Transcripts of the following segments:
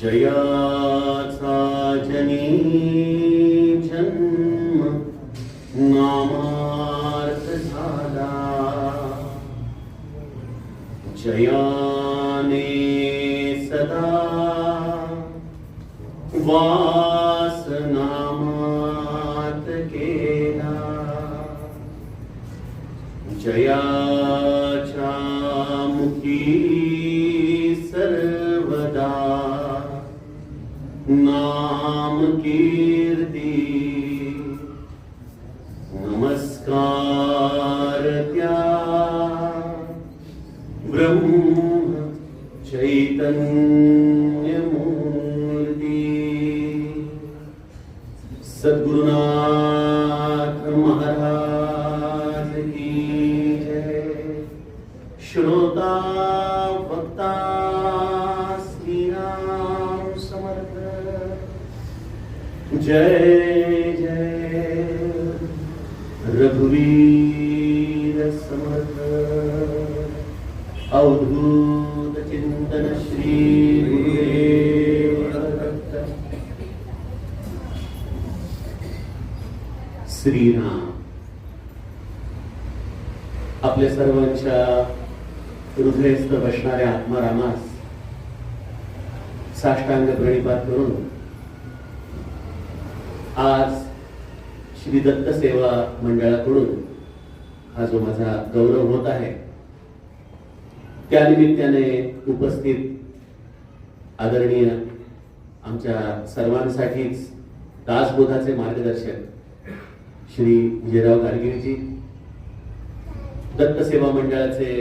जयाचा जनी जन्म नामार्थ झाला, जयाने सदा वास नामात केला, जयाच्या मुखी सर्वदा नाम कीर्ती, नमस्कार त्या ब्रह्म चैतन्य मूर्ती सद्गुरुनाथ महाराज की जय। श्रोता वक्ता श्रीराम समर्थ, जय जय रघुवीर समर्थ। अवधूत चिंतन श्री गुरुदेव दत्त। श्रीराम आपल्या सर्वांच्या हृदयस्थ बसणाऱ्या आत्मारामास साष्टांग प्रणिपात करून आज श्री दत्त सेवा मंडळाकडून हा जो माझा गौरव होत आहे, त्या निमित्ताने उपस्थित आदरणीय आमच्या सर्वांसाठीच दासबोधाचे मार्गदर्शक श्री विजयराव गाडगीळजी, दत्त सेवा मंडळाचे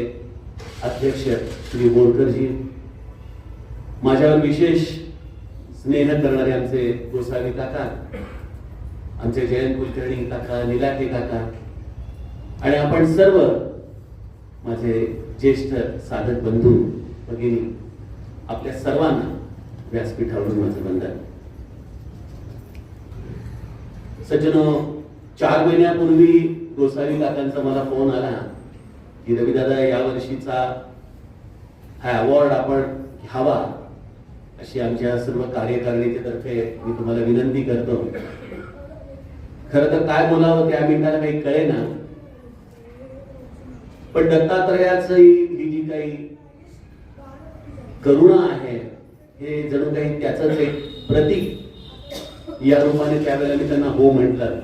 अध्यक्ष श्री बोरकरजी, माझ्यावर विशेष स्नेह करणारे आमचे गोसावी काका, आमचे जयंत कुलकर्णी काका, निलाटे काका आणि आपण सर्व माझे ज्येष्ठ साधक बंधू भगिनी, आपल्या सर्वांना व्यासपीठावरून माझं वंदन। सज्जनो, 4 महिन्यापूर्वी गोसावी काकांचा मला फोन आला की रविदादा, या वर्षीचा हा अवॉर्ड आपण घ्यावा अशी आमच्या सर्व कार्यकारिणीच्या तर्फे मी तुम्हाला विनंती करतो। खरं तर काय बोलावं त्या मिनिटाला काही कळेना, पण दत्तात्रयाची ही जी काही करुणा आहे हे जणू काही त्याचंच एक प्रतीक या रूपाने त्यावेळेला मी त्यांना हो म्हटलं।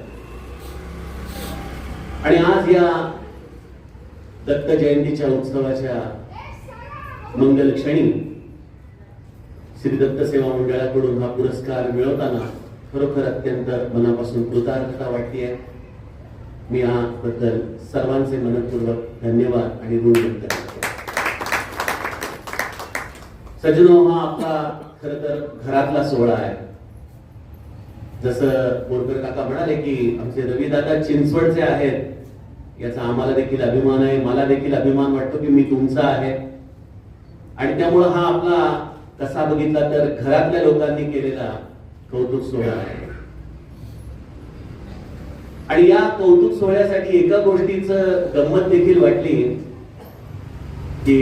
आणि आज या दत्त जयंतीच्या उत्सवाच्या मंगल क्षणी श्री दत्त सेवा मंडळाकडून हा पुरस्कार मिळवताना खरोखर अत्यंत मनापासून कृतज्ञता वाटते। मी याबद्दल सर्वांचे मनपूर्वक धन्यवाद आणि ऋण व्यक्त करतो। सज्जनो, हा आपला खरं तर घरातला सोहळा आहे। जसं बोरकर काका म्हणाले की आमचे रविदादा चिंचवडचे आहेत, याचा आम्हाला देखील अभिमान आहे, मला देखील अभिमान वाटतो की मी तुमचा आहे। आणि त्यामुळे हा आपला कसा बघितला तर घरातल्या लोकांनी केलेला कौतुक सोहळा आहे। आणि या कौतुक सोहळ्यासाठी एका गोष्टीचं गंमत देखील वाटली की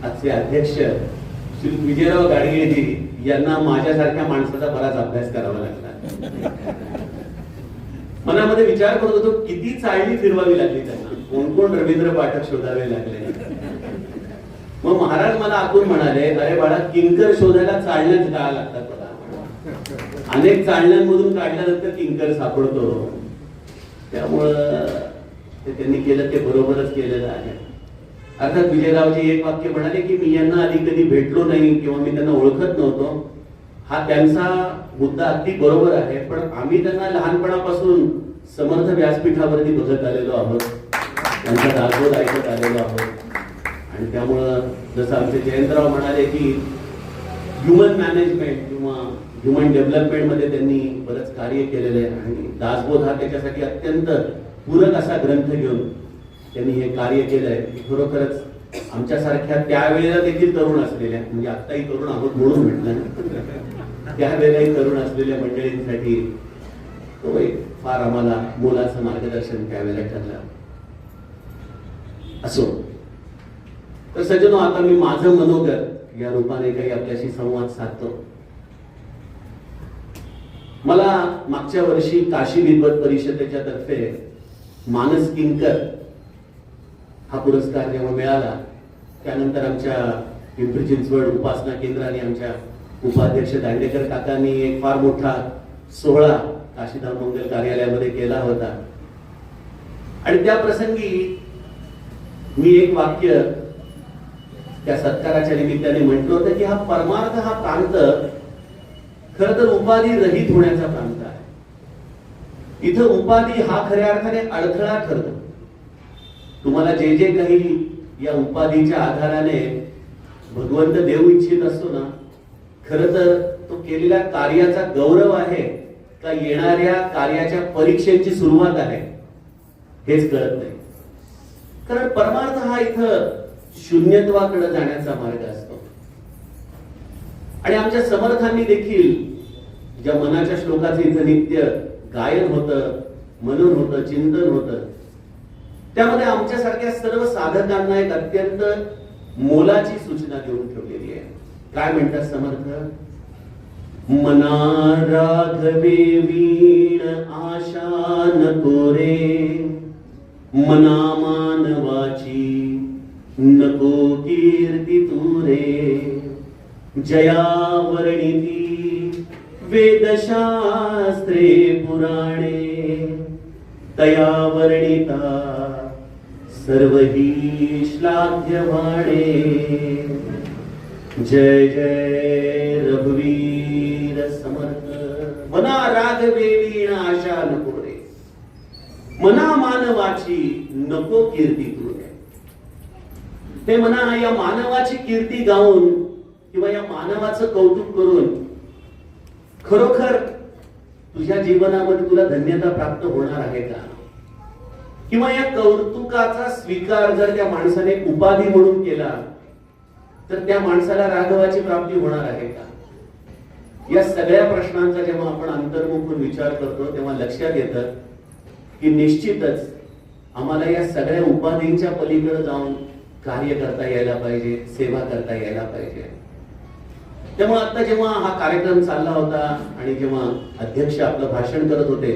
आजचे अध्यक्ष श्री विजयराव गाडगीळजी यांना माझ्यासारख्या माणसाचा बराच अभ्यास करावा लागला। मनामध्ये विचार करत होतो किती चाळणी फिरवावी लागली त्यांना, कोण कोण रवींद्र पाठक शोधावे लागले। मग महाराज मला आतून म्हणाले, अरे बाळा, किंकर शोधायला चाळण्याच जायला लागतात बघा, अनेक चाळण्यांमधून काढल्यानंतर किंकर सापडतो। त्यामुळं ते त्यांनी केलं ते बरोबरच केलेलं आहे। अर्थात विजयरावजी एक वाक्य म्हणाले की मी यांना आधी कधी भेटलो नाही किंवा मी त्यांना ओळखत नव्हतो, हा त्यांचा मुद्दा अगदी बरोबर आहे। पण आम्ही त्यांना लहानपणापासून समर्थ व्यासपीठावरती बघत आलेलो आहोत, त्यांचा दासबोध ऐकत आलेलो आहोत। आणि त्यामुळं जसं आमचे जयंतराव म्हणाले की ह्युमन मॅनेजमेंट किंवा ह्युमन डेव्हलपमेंट मध्ये त्यांनी बरंच कार्य केलेलं आहे आणि दासबोध हा त्याच्यासाठी अत्यंत पूरक असा ग्रंथ घेऊन त्यांनी हे कार्य केलंय। खरोखरच आमच्यासारख्या त्यावेळेला देखील तरुण असलेल्या, म्हणजे आत्ताही तरुण आहोत म्हणून म्हटलं, त्यावेळेलाही तरुण असलेल्या मंडळींसाठी तो एक फार आम्हाला मोलाचं मार्गदर्शन त्यावेळेला ठरलं। असो तर सज्जनो, आता मी माझं मनोगत या रूपाने काही आपल्याशी संवाद साधतो। मला मागच्या वर्षी काशी विद्वत परिषदेच्या तर्फे मानस किंकर हा पुरस्कार जेव्हा मिळाला, त्यानंतर आमच्या पिंपरी चिंचवड उपासना केंद्राने आमच्या उपाध्यक्ष दांडेकर काकांनी एक फार मोठा सोहळा काशीधाम मंगल कार्यालयामध्ये केला होता. आणि त्या प्रसंगी मी एक वाक्य त्या सत्काराच्या निमित्ताने म्हटलं होतं की हा परमार्थ हा प्रांत खर तर उपाधी रहित होण्याचा प्रांत आहे. इथं उपाधी हा खऱ्या अर्थाने अडथळा ठरतो. तुम्हाला जे जे काही या उपाधीच्या आधाराने भगवंत देऊ इच्छित असतो ना, खर तर तो केलेल्या कार्याचा गौरव आहे का येणाऱ्या कार्याच्या परीक्षेची सुरुवात आहे हेच कळत नाही. कारण परमार्थ हा इथं शून्यत्वाकडे जाण्याचा मार्ग असतो. आणि आमच्या समर्थांनी देखील ज्या मनाच्या श्लोकाचं इथं नित्य गायन होतं, मनन होतं, चिंतन होतं, त्यामध्ये आमच्यासारख्या सर्व साधकांना एक अत्यंत मोलाची सूचना देऊन ठेवलेली आहे. काय म्हणतात समर्थ? मना राघवे वीण आशा नको रे, मना मानवाची नको कीर्ती तू रे, जया वर्णिती वेदशास्त्रे पुराणे, तया वर्णिता सर्व ही श्लाघ्यमाणे. जय जय रघुवीर समर्थ. मना राघवे वीण आशा नको रे, मना मानवाची नको कीर्ती तू रे. ते म्हणा या मानवाची कीर्ती गाऊन किंवा या मानवाचं कौतुक करून खरोखर तुझ्या जीवनामध्ये तुला धन्यता प्राप्त होणार आहे का? किंवा या कौतुकाचा स्वीकार जर त्या माणसाने उपाधी म्हणून केला तर त्या माणसाला राघवाची प्राप्ती होणार आहे का? या सगळ्या प्रश्नांचा जेव्हा आपण अंतर्मुख विचार करतो तेव्हा लक्षात येतं की निश्चितच आम्हाला या सगळ्या उपाधींच्या पलीकडे जाऊन कार्य करता यायला पाहिजे, सेवा करता यायला पाहिजे. त्यामुळे आता जेव्हा हा कार्यक्रम चालला होता आणि जेव्हा अध्यक्ष आपलं भाषण करत होते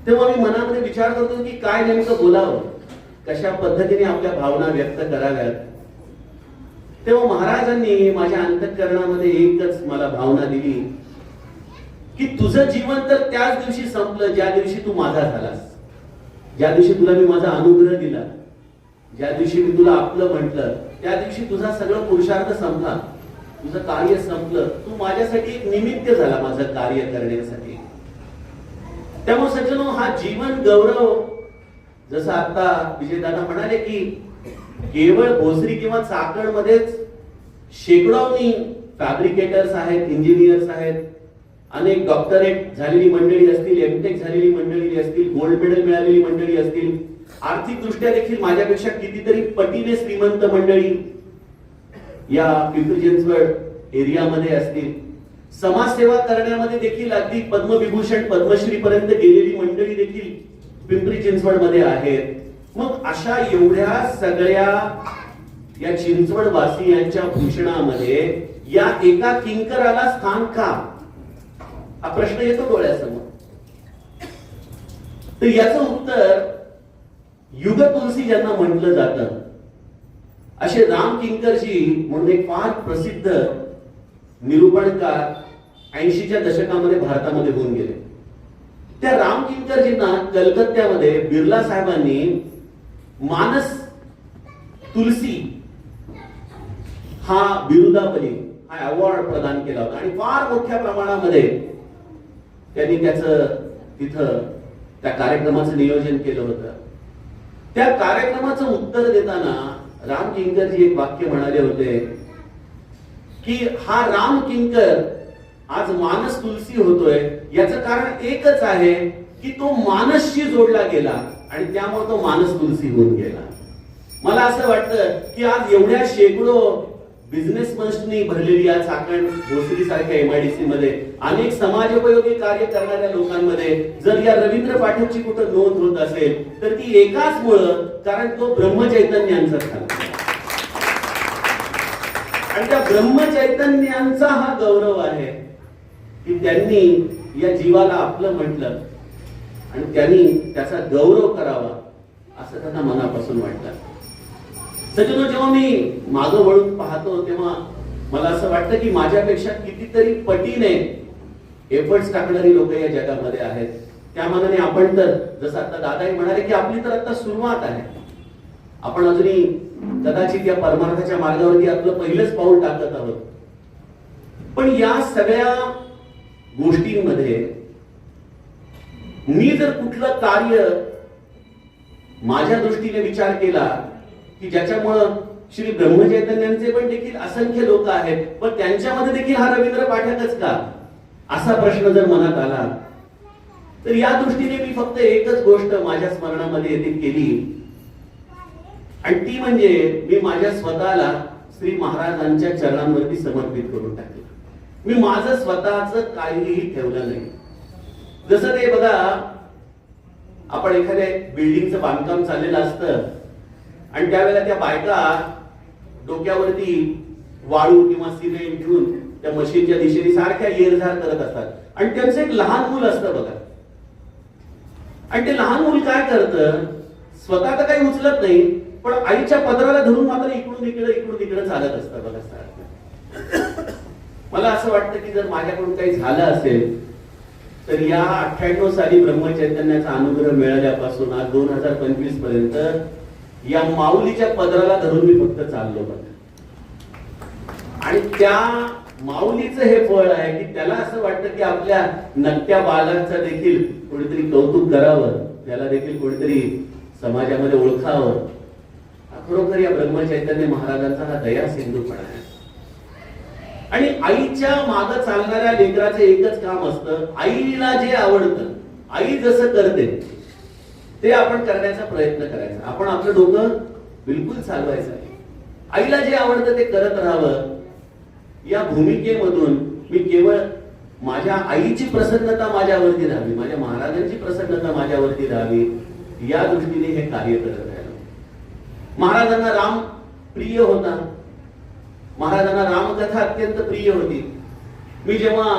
तेव्हा मी मनामध्ये विचार करतो की काय नेमकं बोलावं, कशा पद्धतीने आपल्या भावना व्यक्त कराव्यात. तेव्हा महाराजांनी माझ्या अंतःकरणामध्ये एकच मला भावना दिली की तुझं जीवन तर त्याच दिवशी संपलं ज्या दिवशी तू माझा झालास, ज्या दिवशी तुला मी माझा अनुग्रह दिला, ज्या दिवशी मी तुला आपलं म्हटलं, त्या दिवशी तुझा सगळं पुरुषार्थ संपला, तुझं कार्य संपलं. तू माझ्यासाठी एक निमित्त झाला माझं कार्य करण्यासाठी. त्यामुळे सज्जनो हा जीवन गौरव जसं आता विजयदादा म्हणाले की केवळ भोसरी किंवा चाकण मध्येच शेकडांनी फॅब्रिकेटर्स आहेत, इंजिनियर्स आहेत, अनेक डॉक्टरेट झालेली मंडळी असतील, एमटेक झालेली मंडळी असतील, गोल्ड मेडल मिळालेली मंडळी असतील, आर्थिक दृष्ट्या देखील माझ्यापेक्षा कितीतरी पटीने श्रीमंत मंडळी या पिंपरी चिंचवड एरियामध्ये असतील. समाजसेवा करण्यामध्ये देखील अगदी पद्मविभूषण पद्मश्री पर्यंत गेलेली मंडळी देखील पिंपरी चिंचवड मध्ये आहेत. मग अशा एवढ्या सगळ्या या चिंचवड वासियांच्या भूषणामध्ये या एका किंकराला स्थान का, हा प्रश्न येतो डोळ्यासमोर. तर याचं उत्तर युग तुलसी ज्यांना म्हटलं जातं असे राम किंकरजी म्हणून एक फार प्रसिद्ध निरूपणकार 80च्या दशकामध्ये भारतामध्ये होऊन गेले. त्या राम किंकरजींना कलकत्त्यामध्ये बिर्ला साहेबांनी मानस तुलसी हा बिरुदावली हा अवॉर्ड प्रदान केला होता आणि फार मोठ्या प्रमाणामध्ये त्यांनी त्याचं तिथं त्या कार्यक्रमाचं नियोजन केलं होतं. त्या कार्यक्रमाचं उत्तर देताना राम किंकरजी एक वाक्य म्हणाले होते की हा राम किंकर आज मानस तुलसी होतोय याचं कारण एकच आहे की तो मानसशी जोडला गेला आणि त्यामुळे तो मानस तुलसी होऊन गेला. मला असं वाटतं की आज एवढ्या शेकडो बिझनेसमन्सनी भरलेली या चाकण भोसरी सारख्या एमआयडीसी मध्ये अनेक समाजोपयोगी कार्य करणाऱ्या लोकांमध्ये जर या रवींद्र पाठकची कुठं नोंद होत असेल तर ती एकाच मुळे, कारण तो ब्रह्मचैतन्यांचा झाला आणि त्या ब्रह्मचैतन्यांचा हा गौरव आहे की त्यांनी या जीवाला आपलं म्हटलं आणि त्यांनी त्याचा गौरव करावा असं त्यांना मनापासून वाटलं. सज्जनो, जेव्हा मी मागं वळून पाहतो तेव्हा मला असं वाटतं की माझ्यापेक्षा कितीतरी पटीने एफर्ट्स टाकणारी लोक या जगामध्ये आहेत. त्या मानाने आपण तर जसं आता दादाही म्हणाले की आपली तर आता सुरुवात आहे. आपण अजूनही कदाचित या परमार्थाच्या मार्गावरती आपलं पहिलंच पाऊल टाकत आहोत. पण या सगळ्या गोष्टींमध्ये मी जर कुठलं कार्य माझ्या दृष्टीने विचार केला की ज्याच्यामुळं श्री ब्रह्मचैतन्यांचे पण देखील असंख्य लोक आहेत, पण त्यांच्यामध्ये देखील हा रवींद्र पाठकच का, असा प्रश्न जर मनात आला तर या दृष्टीने मी फक्त एकच गोष्ट माझ्या स्मरणामध्ये येथे केली आणि ती म्हणजे मी माझ्या स्वतःला श्री महाराजांच्या चरणांवरती समर्पित करून टाकलं. मी माझं स्वतःच काहीही ठेवलं नाही. जसं ते बघा, आपण एखाद्या बिल्डिंगचं बांधकाम चाललेलं असतं आणि त्यावेळेला त्या बायका डोक्यावरती वाळू किंवा सिमेंट घेऊन त्या मशीनच्या दिशेने सारख्या येरझार करत असतात आणि त्यांचं एक लहान मूल असतं बघा. आणि ते लहान मूल काय करतं, स्वतः तर काही उचलत नाही पण आईच्या पदराला धरून मात्र इकडून इकडे चालत असतं बघा सारखं. मला असं वाटतं की जर माझ्याकडून काही झालं असेल तर या 98 साली ब्रह्मचैतन्याचा अनुग्रह मिळाल्यापासून आज 2025 पर्यंत या माऊलीच्या पदराला धरून मी फक्त चाललो बघा. आणि त्या माऊलीचं हे फळ आहे की त्याला असं वाटतं की आपल्या नक्त्या बालांचं देखील कोणीतरी कौतुक करावं, त्याला देखील कोणीतरी समाजामध्ये ओळखावं. खरोखर या ब्रह्मचैतन्य महाराजांचा हा दया सिंधूपणा आहे. आणि आईच्या मागे चालणाऱ्या लेकराचं एकच काम असतं, आईला जे आवडतं, आई जसं करते ते आपण करण्याचा प्रयत्न करायचा. आपण आपलं डोकं बिलकुल चालवायचं आहे. आईला जे आवडतं ते करत राहावं. या भूमिकेमधून मी केवळ माझ्या आईची प्रसन्नता माझ्यावरती राहावी, माझ्या महाराजांची प्रसन्नता माझ्यावरती राहावी, या दृष्टीने हे कार्य करत राहिलो. महाराजांना राम प्रिय होता. महाराजांना रामकथा अत्यंत प्रिय होती. मी जेव्हा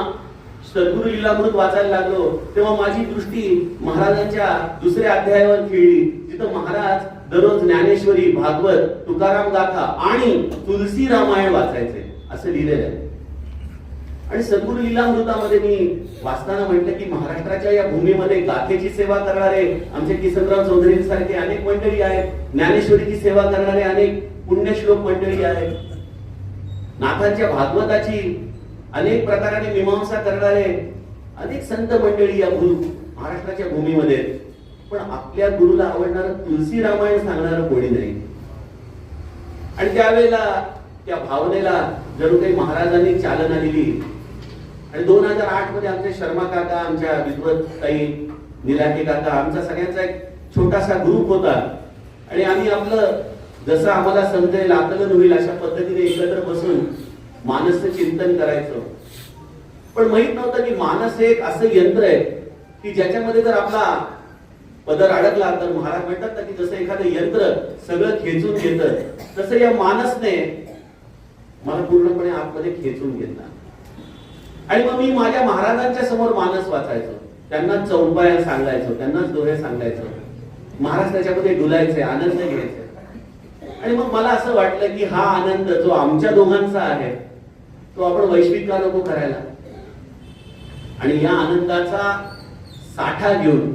सद्गुरु लीलामृत वाचायला लागलो तेव्हा माझी दृष्टी महाराजांच्या दुसऱ्या अध्यायावर खेळली, जिथं महाराज दररोज ज्ञानेश्वरी, भागवत, तुकाराम गाथा आणि तुलसी रामायण वाचायचे असं लिहिलेलं आहे. आणि सद्गुरु लीलामृतामध्ये मी वाचताना म्हटलं की महाराष्ट्राच्या या भूमीमध्ये गाथेची सेवा करणारे आमचे किसनराव चौधरींसारखे अनेक मंडळी आहेत, ज्ञानेश्वरीची सेवा करणारे अनेक पुण्यश्लोक मंडळी आहेत, नाथांच्या भागवताची अनेक प्रकाराने मीमांसा करणारे अनेक संत मंडळी या महाराष्ट्राच्या भूमीमध्ये. पण आपल्या गुरुला आवडणारं तुलसी रामायण सांगणारं कोणी नाही. आणि त्यावेळेला त्या भावनेला जणू काही महाराजांनी चालना दिली. आणि 2008 मध्ये आमचे शर्मा काका, आमच्या विद्वत ताई, निलाके काका, आमचा सगळ्यांचा एक छोटासा ग्रुप होता आणि आम्ही आपलं जसं आम्हाला समजेल, आकलन होईल अशा पद्धतीने एकत्र बसून मानसचं चिंतन करायचं. पण माहित नव्हतं की मानस हे एक असं यंत्र आहे की ज्याच्यामध्ये जर आपला पदर अडकला तर महाराज म्हणतात ना की जसं एखादं यंत्र सगळं खेचून घेतं, तसं या मानसने मला पूर्णपणे आतमध्ये खेचून घेतला. आणि मग मी माझ्या महाराजांच्या समोर मानस वाचायचो, त्यांना चौपाया सांगायचो, त्यांनाच दोहे सांगायचो. महाराज त्याच्यामध्ये डुलायचे, आनंद घ्यायचे. आणि मग मला असं वाटलं की हा आनंद जो आमच्या दोघांचा आहे तो आपण वैश्विक का नको करायला. आणि या आनंदाचा साठा घेऊन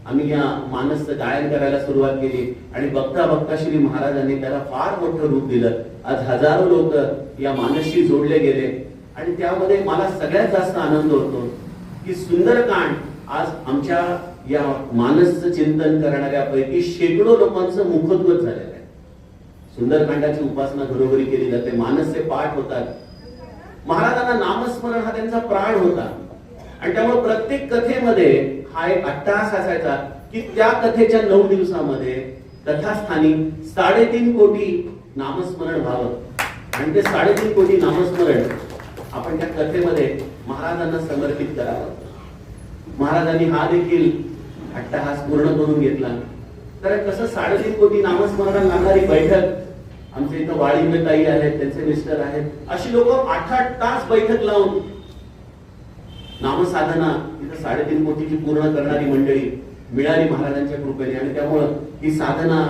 आम्ही या मानसचं गायन करायला सुरुवात केली. आणि बघता बघता श्री महाराजांनी त्याला फार मोठं रूप दिलं. आज हजारो लोक या मानसशी जोडले गेले. आणि त्यामध्ये मला सगळ्यात जास्त आनंद होतो की सुंदरकांड आज आमच्या या मानसचं चिंतन करणाऱ्यापैकी शेकडो लोकांचं मुखोद्गत झालेलं आहे. सुंदरकांडाची उपासना घरोघरी केली जाते, मानसचे पाठ होतात. महाराजांना नामस्मरण हा त्यांचा प्राण होता. आणि त्यामुळे प्रत्येक कथेमध्ये हा एक अट्टहास असायचा की त्या कथेच्या 9 दिवसामध्ये कथास्थानी 3.5 कोटी नामस्मरण व्हावं. आणि ते 3.5 कोटी नामस्मरण आपण त्या कथेमध्ये महाराजांना समर्पित करावं. महाराजांनी हा देखील अट्टहास पूर्ण करून घेतला. तर कसं 3.5 कोटी नामस्मरणाला लागणारी बैठक, आमच्या इथं वाळिंबे ताई आहेत, त्यांचे मिस्टर आहेत, अशी लोक 8-8 तास बैठक लावून नामसाधना तिथं 3.5 कोटीची पूर्ण करणारी मंडळी मिळाली महाराजांच्या कृपेने, आणि त्यामुळं ही साधना,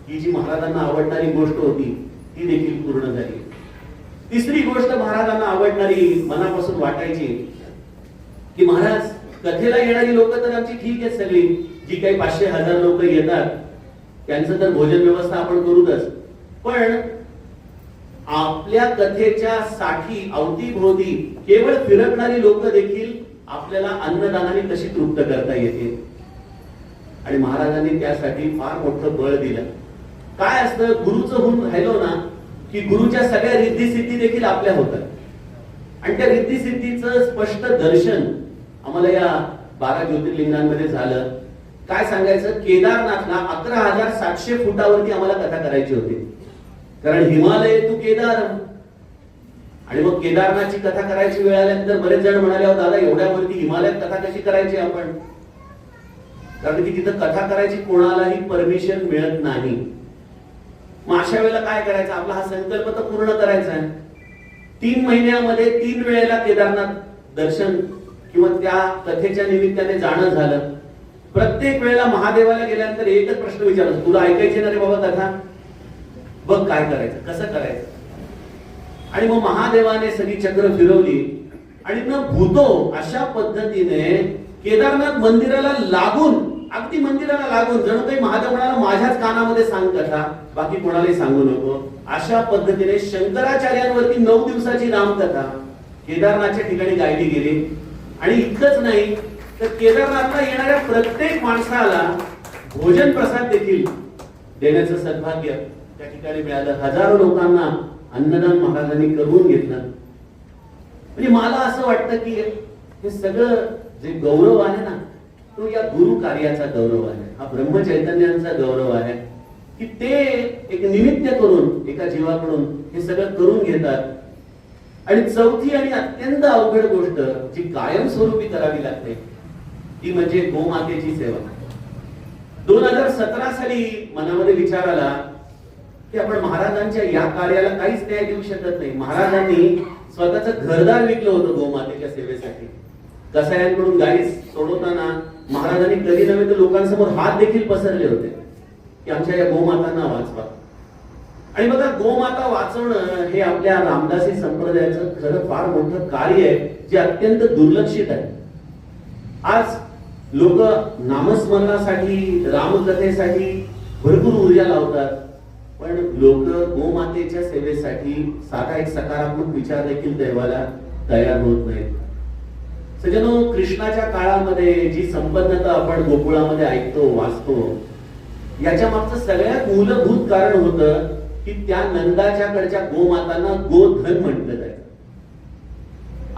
ही जी महाराजांना आवडणारी गोष्ट होती ती देखील पूर्ण झाली. तिसरी गोष्ट महाराजांना आवडणारी, मनापासून वाटायची की महाराज कथेला येणारी लोक तर आमची ठीक आहेत सगळी, जी काही 500-1000 लोक येतात त्यांचं तर भोजन व्यवस्था आपण करूच, पण आपल्या कथेच्या साठी अवतीभोवती केवळ फिरकणारी लोक देखील आपल्याला अन्नदानाने कशी तृप्त करता येतील. आणि महाराजांनी त्यासाठी फार मोठं बळ दिलं. काय असतं, गुरुचं होऊन राहिलो ना की गुरुच्या सगळ्या रिद्धी-सिद्धी देखील आपल्या होतात, आणि त्या रिद्धी-सिद्धीचं स्पष्ट दर्शन आम्हाला या 12 ज्योतिर्लिंगांमध्ये झालं. काय सांगायचं, केदारनाथला 11,700 फुटावरती आम्हाला कथा करायची होती, कारण हिमालय तू केदार. आणि मग केदारनाथची कथा करायची वेळ आल्यानंतर बरेच जण म्हणाले, अहो दादा एवढ्यावरती हिमालयात कथा कशी करायची आपण, कारण की तिथं कथा करायची कोणालाही परमिशन मिळत नाही. मग अशा वेळेला काय करायचं, आपला हा संकल्प तर पूर्ण करायचा आहे. 3 महिन्यामध्ये 3 वेळेला केदारनाथ दर्शन किंवा त्या कथेच्या निमित्ताने जाणं झालं. प्रत्येक वेळेला महादेवाला गेल्यानंतर एकच प्रश्न विचारला, तुला ऐकायची ना रे बाबा कथा, बघ काय करायचं, कसं करायचं. आणि मग महादेवाने सगळी चक्र फिरवली, आणि न भूतो अशा पद्धतीने केदारनाथ मंदिराला लागून, अगदी मंदिराला लागून, जणू काही महादेव म्हणाला माझ्याच कानामध्ये सांग कथा, बाकी कोणालाही सांगू नको. अशा पद्धतीने शंकराचार्यांवरती 9 दिवसाची रामकथा केदारनाथच्या ठिकाणी गायली गेली. आणि इतकंच नाही तर केदारनाथला येणाऱ्या प्रत्येक माणसाला भोजन प्रसाद देखील देण्याचं सद्भाग्य त्या ठिकाणी मिळालं. हजारो लोकांना अन्नदान महाराजांनी करून घेतलं. म्हणजे मला असं वाटतं की हे सगळं जे गौरव आहे ना, तो या गुरु कार्याचा गौरव आहे, हा ब्रह्मचैतन्यांचा गौरव आहे की ते एक निमित्त करून एका जीवाकडून हे सगळं करून घेतात. आणि चौथी आणि अत्यंत अवघड गोष्ट जी कायमस्वरूपी करावी लागते ती म्हणजे गोमातेची सेवा. 2017 साली मनामध्ये विचार आला की आपण महाराजांच्या या कार्याला काहीच न्याय देऊ शकत नाही. महाराजांनी स्वतःचं घरदार विकलं होतं गोमातेच्या सेवेसाठी. कसायांकडून गाई सोडवताना महाराजांनी कधी नव्हे तर लोकांसमोर हात देखील पसरले होते की आमच्या या गोमातांना वाचवा. आणि बघा, गोमाता वाचवणं हे आपल्या रामदासी संप्रदायाचं खरं फार मोठं कार्य आहे, जे अत्यंत दुर्लक्षित आहे. आज लोक नामस्मरणासाठी, रामकथेसाठी भरपूर ऊर्जा लावतात, पण लोक गोमातेच्या सेवेसाठी साधा एक सकारात्मक विचार देखील देवाला तयार होत नाहीत. सज्जनो, कृष्णाच्या काळामध्ये जी संपन्नता आपण गोकुळामध्ये ऐकतो, वाचतो, याच्या मागचं सगळ्यात मूलभूत कारण होतं की त्या नंदाच्याकडच्या गोमातांना गोधन म्हटलं जायचं.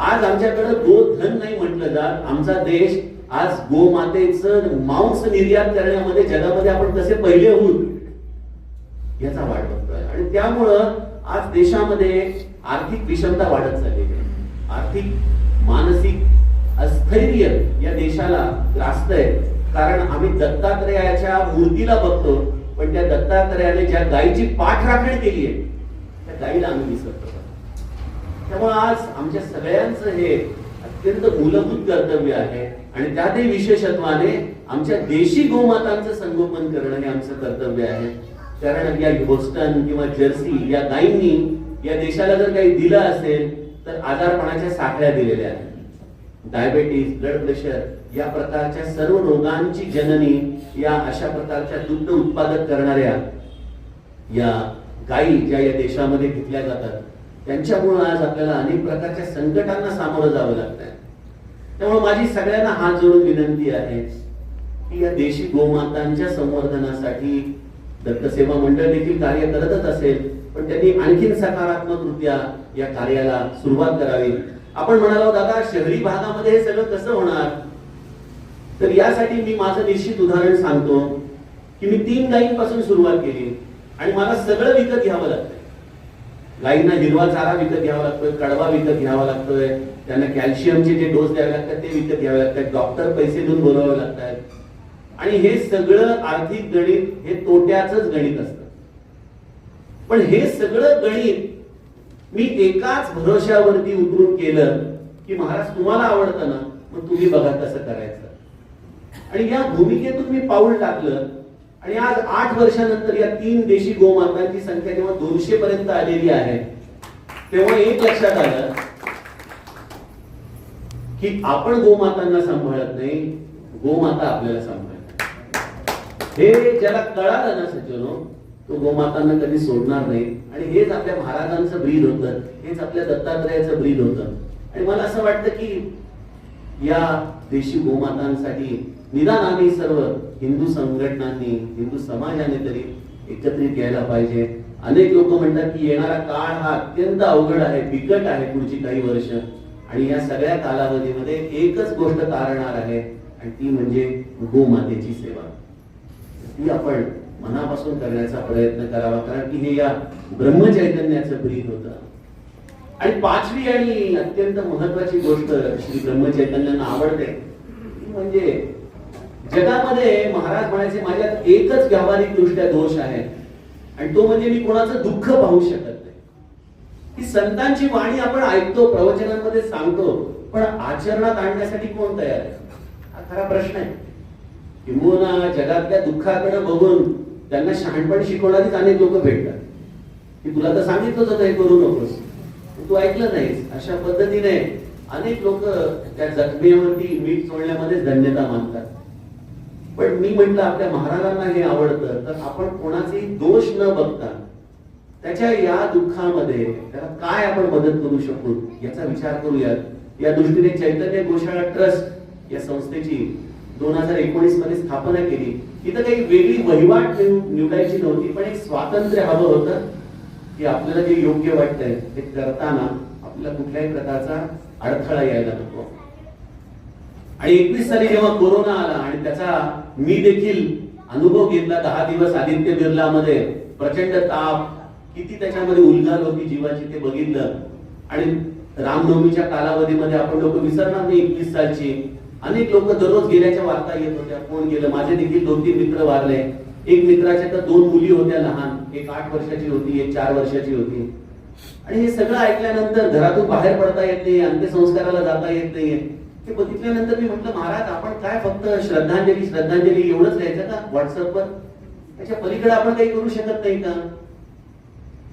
आज आमच्याकडे गोधन नाही म्हटलं जात. आमचा देश आज गोमातेचं मांस निर्यात करण्यामध्ये जगामध्ये आपण कसे पहिले होऊत याचा वाट बघतोय. आणि त्यामुळं आज देशामध्ये आर्थिक विषमता वाढत चाललेली आहे. आर्थिक मानसिक अस्थैर्य या देशाला ग्रासतंय, कारण आम्ही दत्तात्रेयाच्या मूर्तीला बघतो, पण त्या दत्तात्रेयाने ज्या गायीची पाठराखण केली आहे त्या गायीला आम्ही विसरतो. त्यामुळे आज आमच्या सगळ्यांचं हे अत्यंत मूलभूत कर्तव्य आहे, आणि त्यातही विशेषत्वाने आमच्या देशी गोमातांचं संगोपन करणं हे आमचं कर्तव्य आहे. कारण या होस्टन किंवा जर्सी या गायींनी या देशाला जर काही दिलं असेल तर आजारपणाच्या साखळ्या दिलेल्या आहेत. डायबेटीस, ब्लड प्रेशर या प्रकारच्या सर्व रोगांची जननी या अशा प्रकारच्या दुग्ध उत्पादक करणाऱ्या या गायी ज्या या देशामध्ये घेतल्या जातात, त्यांच्यामुळे आज आपल्याला अनेक प्रकारच्या संकटांना सामोरं जावं लागतंय. त्यामुळे माझी सगळ्यांना हात जोडून विनंती आहे की या देशी गोमातांच्या संवर्धनासाठी दत्तसेवा मंडळ देखील कार्य करतच असेल, पण त्यांनी आणखीन सकारात्मकरित्या या कार्याला सुरुवात करावी. आपण म्हणालो दादा शहरी भागामध्ये हे सगळं कसं होणार, तर यासाठी मी माझं निश्चित उदाहरण सांगतो की मी 3 गायींपासून सुरुवात केली आणि मला सगळं विकत घ्यावं लागतंय. गायींना हिरवा चारा विकत घ्यावा लागतोय, कडवा विकत घ्यावा लागतोय, त्यांना कॅल्शियमचे जे डोस द्यावे लागतात ते विकत घ्यावे लागतात, डॉक्टर पैसे देऊन बोलावे लागतात. आणि हे सगळं आर्थिक गणित हे तोट्याचंच गणित असतं. पण हे सगळं गणित मी एकाच भरोश्यावरती उतरून केलं की महाराज तुम्हाला आवडतं ना, मग तुम्ही बघा कसं करायचं. आणि या भूमिकेतून मी पाऊल टाकलं आणि आज 8 वर्षानंतर या 3 देशी गोमातांची संख्या जेव्हा 200 पर्यंत आलेली आहे, तेव्हा एक लक्षात आलं की आपण गोमातांना सांभाळत नाही, गोमाता आपल्याला सांभाळत. हे ज्याला कळालं ना सज्जनो, तो गोमातांना कधी सोडणार नाही. आणि हेच आपल्या महाराजांचं ब्रीद होतं, हेच आपल्या दत्तात्रयाचं ब्रीद होतं. आणि मला असं वाटतं की या देशी गोमातांसाठी निदान आम्ही सर्व हिंदू संघटनांनी, हिंदू समाजाने तरी एकत्रित यायला पाहिजे. अनेक लोक म्हणतात की येणारा काळ हा अत्यंत अवघड आहे, बिकट आहे पुढची काही वर्ष. आणि या सगळ्या कालावधीमध्ये एकच गोष्ट तारणार आहे आणि ती म्हणजे गोमातेची सेवा. ती आपण मनापासून करण्याचा प्रयत्न करावा, कारण की हे या ब्रह्मचैतन्याचं ब्रीद होतं. आणि 5वी आणि अत्यंत महत्वाची गोष्ट श्री ब्रह्मचैतन्यांना आवडते ती म्हणजे जगामध्ये महाराज म्हणायचे माझ्यात एकच व्यावहारिक दृष्ट्या दोष आहे आणि तो म्हणजे मी कोणाचं दुःख पाहू शकत नाही. ही संतांची वाणी आपण ऐकतो, प्रवचनांमध्ये सांगतो, पण आचरणात आणण्यासाठी कोण तयार आहे? हा खरा प्रश्न आहे. किंबहुना जगातल्या दुःखाकडे बघून त्यांना शहाणपण शिकवणारीच अनेक लोक भेटतात की तुला तर सांगितलंच होतं हे करू नकोस, तू ऐकलं नाहीस. अशा पद्धतीने अनेक लोक त्या जखमेवरती मीठ चोळण्यामध्येच धन्यता मानतात. पण मी म्हटलं आपल्या महाराजांना हे आवडतं, तर आपण कोणाचाही दोष न बघता त्याच्या या दुःखामध्ये त्याला काय आपण मदत करू शकू याचा विचार करूयात. या दृष्टीने चैतन्य गोशाळा ट्रस्ट या संस्थेची 2019 मध्ये स्थापना केली. इथं काही वेगळी वहिवाट निवडायची नव्हती, पण एक स्वातंत्र्य हवं होतं की आपल्याला जे योग्य वाटतंय ते करताना आपल्याला कुठल्याही प्रकारचा अडथळा यायला नको. आणि 21 साली जेव्हा कोरोना आला आणि त्याचा मी देखील अनुभव घेतला, 10 दिवस आदित्य बिर्ला मध्ये प्रचंड ताप, किती त्याच्यामध्ये उलघाल होती जीवाची ते बघितलं. आणि रामनवमीच्या कालावधीमध्ये आपण लोक विसरणार नाही 21 सालची. अनेक लोक दररोज गेल्याच्या वार्ता येत होत्या, कोण गेलं. माझे देखील 2-3 मित्र वारले. एक मित्राच्या तर 2 मुली होत्या लहान, एक 8 वर्षाची होती, एक 4 वर्षाची होती. आणि हे सगळं ऐकल्यानंतर घरातून बाहेर पडता येत नाही, अंत्यसंस्काराला जाता येत नाहीये. हे बघितल्यानंतर मी म्हटलं महाराज आपण काय फक्त श्रद्धांजली एवढंच लिहायचं का व्हॉट्सअपवर? त्याच्या पलीकडे आपण काही करू शकत नाही का?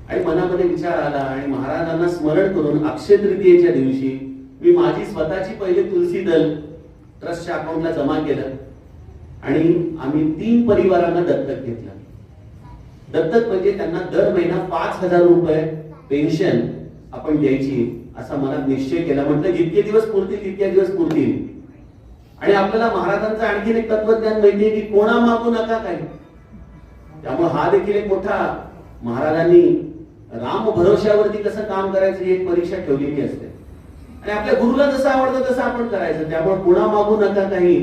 आणि मनामध्ये विचार आला आणि महाराजांना स्मरण करून अक्षय तृतीयेच्या दिवशी मी माझी स्वतःची पहिली तुलसी दल ट्रस्टच्या अकाउंटला जमा केलं आणि आम्ही 3 परिवारांना दत्तक घेतलं. दत्तक म्हणजे त्यांना दर महिना 5,000 रुपये पेन्शन आपण द्यायची असा मनात निश्चय केला. म्हटलं जितके दिवस पुरतील तितके दिवस पुरतील. आणि आपल्याला महाराजांचं आणखीन एक तत्वज्ञान माहिती आहे की कोणा मागू नका काही. त्यामुळे हा देखील एक मोठा महाराजांनी राम भरोश्यावरती कसं काम करायचं ही एक परीक्षा ठेवलेली असते. आणि आपल्या गुरुला जसं आवडतं तसं आपण करायचं. त्यामुळे कोणा मागू नका काही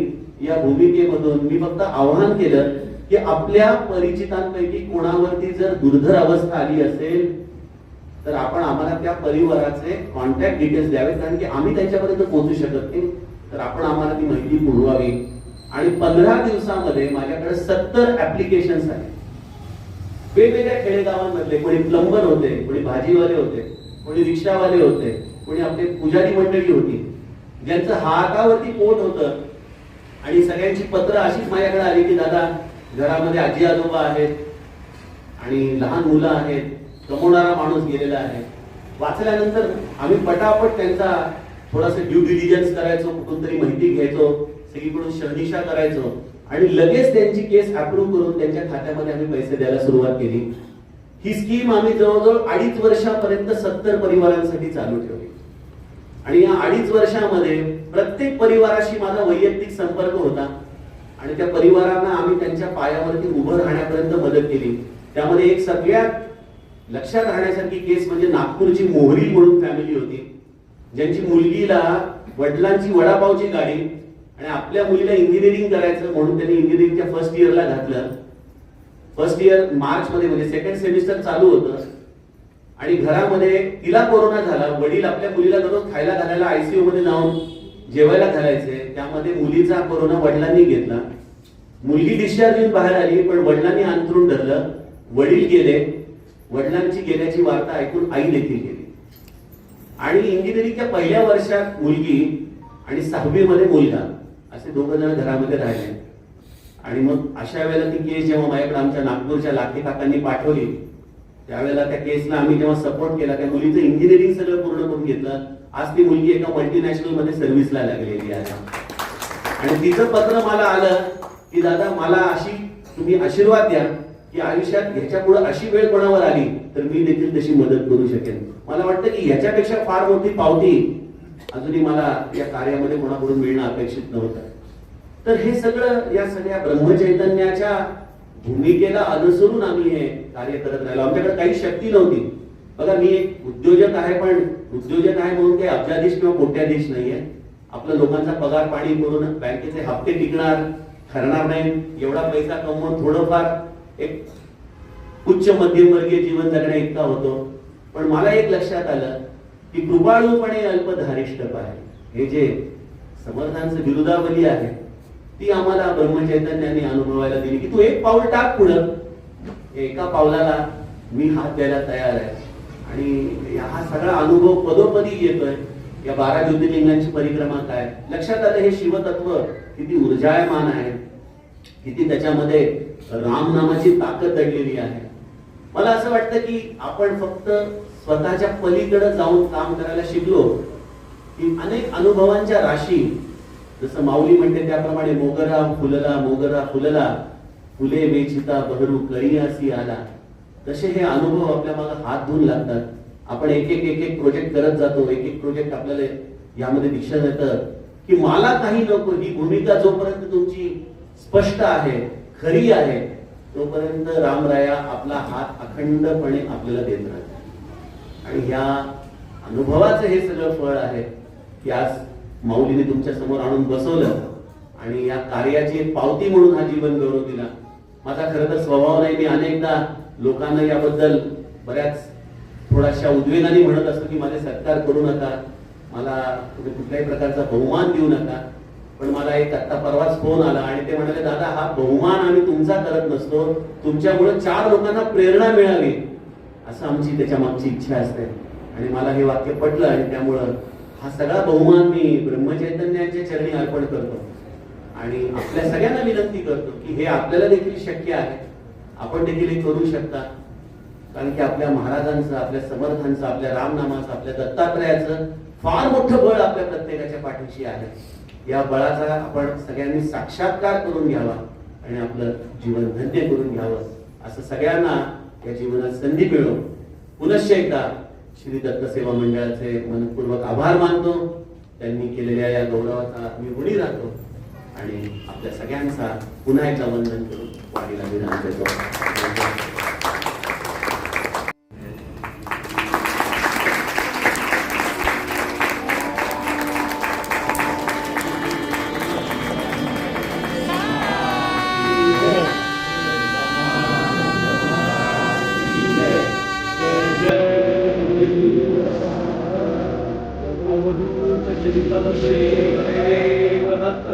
या भूमिकेमधून मी फक्त आवाहन केलं की आपल्या परिचितांपैकी कोणावरती जर दुर्धर अवस्था आली असेल तर आपण आम्हाला त्या परिवाराचे कॉन्टॅक्ट डिटेल्स द्यावे, कारण की आम्ही त्यांच्यापर्यंत पोहोचू शकत नाही. तर आपण आम्हाला ती माहिती पुरवावी. आणि 15 दिवसामध्ये माझ्याकडे 70 ऍप्लिकेशन्स आहेत. वेगवेगळ्या खेडेगावांमधले, कोणी प्लंबर होते, कोणी भाजीवाले होते, कोणी रिक्षावाले होते, कोणी आपले पुजारी मंडळी होती, ज्यांचं हातावरती पोट होतं. आणि सगळ्यांची पत्र अशीच माझ्याकडे आली की दादा घरामध्ये आजी आजोबा आहेत आणि लहान मुलं आहेत, कमवणारा माणूस गेलेला आहे. वाचल्यानंतर आम्ही पटापट त्यांचा थोडासा ड्यू डिलिजन्स करायचो, कुठून तरी माहिती घ्यायचो, सगळीकडून शहानिशा करायचो आणि लगेच त्यांची केस अप्रूव्ह करून त्यांच्या खात्यामध्ये आम्ही पैसे द्यायला सुरुवात केली. ही स्कीम आम्ही जवळजवळ 2.5 वर्षापर्यंत 70 परिवारांसाठी चालू ठेवली. आणि या 2.5 वर्षामध्ये प्रत्येक परिवाराशी माझा वैयक्तिक संपर्क होता आणि त्या परिवारांना आम्ही त्यांच्या पायावरती उभं राहण्यापर्यंत मदत केली. त्यामध्ये एक सगळ्यात लक्षात राहण्यासारखी केस म्हणजे नागपूरची मोहरी म्हणून फॅमिली होती, ज्यांची मुलगीला वडिलांची वडापावची गाडी आणि आपल्या मुलीला इंजिनिअरिंग करायचं म्हणून त्यांनी इंजिनिअरिंगच्या फर्स्ट इयरला घातलं. फर्स्ट इयर मार्च मध्ये म्हणजे सेकंड सेमिस्टर चालू होतं आणि घरामध्ये तिला कोरोना झाला. वडील आपल्या मुलीला दररोज खायला घालायला आयसीयू मध्ये जाऊन जेवायला घालायचे. त्यामध्ये मुलीचा कोरोना वडिलांनी घेतला. मुलगी डिस्चार्ज होऊन बाहेर आली, पण वडिलांनी अंथरूण धरलं. वडील गेले. वडिलांची गेल्याची वार्ता ऐकून आई देखील गेली. आणि इंजिनिअरिंगच्या पहिल्या वर्षात मुलगी आणि 6वी मध्ये मुलगा, असे 2 जण घरामध्ये राहिले. आणि मग अशा वेळेला ती केस जेव्हा माझ्याकडे आमच्या नागपूरच्या लाखे काकांनी पाठवली, त्यावेळेला त्या केसला आम्ही जेव्हा सपोर्ट केला, त्या मुलीचं इंजिनिअरिंग सगळं पूर्ण करून घेतलं. आज ती मुलगी एका मल्टीनॅशनल मध्ये सर्व्हिसला लागलेली आहे. आणि तिचं पत्र मला आलं की दादा मला अशी तुम्ही आशीर्वाद द्या की आयुष्यात ह्याच्या पुढे अशी वेळ कोणावर आली तर मी देखील तशी मदत करू शकेन. मला वाटतं की ह्याच्यापेक्षा फार मोठी पावती अजूनही मला या कार्यामध्ये कोणाकडून मिळणं अपेक्षित नव्हतं. तर हे सगळं या सगळ्या ब्रह्मचैतन्याच्या भूमिकेला अनुसरून आम्ही हे कार्य करत राहिलो. आमच्याकडे काही शक्ती नव्हती. बघा, मी एक उद्योजक आहे, पण उद्योजक आहे म्हणून काही अब्जाधीश किंवा कोट्याधीश नाहीये. आपल्या लोकांचा पगार पाणी करून बँकेचे हप्ते टिकणार ठरणार नाही, एवढा पैसा कमवून थोडंफार एक उच्च मध्यमवर्गीय जीवन जगण्या इतका होतो. पण मला एक लक्षात आलं की कृपाळूपणे अल्पधारिष्ठ पाय, हे जे समर्थांचं विरुद्धावली आहे ती आम्हाला ब्रह्मचैतन्याने अनुभवायला दिली की तू एक पाऊल टाक पुढं. एका पावलाला मी हात द्यायला तयार आहे. आणि हा सगळा अनुभव पदोपदी येतोय. या 12 ज्योतिर्लिंगांची परिक्रमा काय, लक्षात आलं हे शिवतत्व किती ऊर्जायमान आहे, किती त्याच्यामध्ये राम नामाची ताकद दडलेली आहे. मला असं वाटतं की आपण फक्त स्वतःच्या पलीकडे जाऊन काम करायला शिकलो की अनेक अनुभवांच्या राशी, जसं माऊली म्हणते त्याप्रमाणे मोगरा फुलला फुले वेचिता बहरू करियासी आला, तसे हे अनुभव आपल्या मागे हात धुवून लागतात. आपण एक एक प्रोजेक्ट करत जातो. एक प्रोजेक्ट आपल्याला यामध्ये दिसून येतं की मला काही नको, ही भूमिका जोपर्यंत तुमची स्पष्ट आहे, खरी आहे, तोपर्यंत रामराया आपला हात अखंडपणे आपल्याला देत राहतो. आणि ह्या अनुभवाचं हे सगळं फळ आहे की आज माऊलीने तुमच्या समोर आणून बसवलं आणि या कार्याची एक पावती म्हणून हा जीवन गौरव दिला. माझा खरं तर स्वभाव नाही, मी अनेकदा लोकांना याबद्दल बऱ्याच थोड्याशा उद्वेगाने म्हणत असतो की माझे सत्कार करू नका, मला कुठल्याही प्रकारचा बहुमान देऊ नका. पण मला एक आता परवाच फोन आला आणि ते म्हणाले, दादा हा बहुमान आम्ही तुमचा करत नसतो, तुमच्यामुळे 4 लोकांना प्रेरणा मिळावी असं आमची त्याच्या मागची इच्छा असते. आणि मला हे वाक्य पटलं आणि त्यामुळं हा सगळा बहुमान मी ब्रह्मचैतन्याच्या चरणी अर्पण करतो. आणि आपल्या सगळ्यांना विनंती करतो की हे आपल्याला देखील शक्य आहे, आपण देखील हे करू शकता. कारण की आपल्या महाराजांचं, आपल्या समर्थांचं, आपल्या रामनामाचं, आपल्या दत्तात्रयाचं फार मोठं बळ आपल्या प्रत्येकाच्या पाठीशी आहे. या बळाचा आपण सगळ्यांनी साक्षात्कार करून घ्यावा आणि आपलं जीवन धन्य करून घ्यावं असं सगळ्यांना या जीवनात संधी मिळो. पुनश्च एकदा श्री दत्त सेवा मंडळाचे मनपूर्वक आभार मानतो. त्यांनी केलेल्या या गौरवाचा मी ऋणी राहतो आणि आपल्या सगळ्यांचा पुन्हा एकदा वंदन करून वाणीला विराम देतो. श्री देव दत्त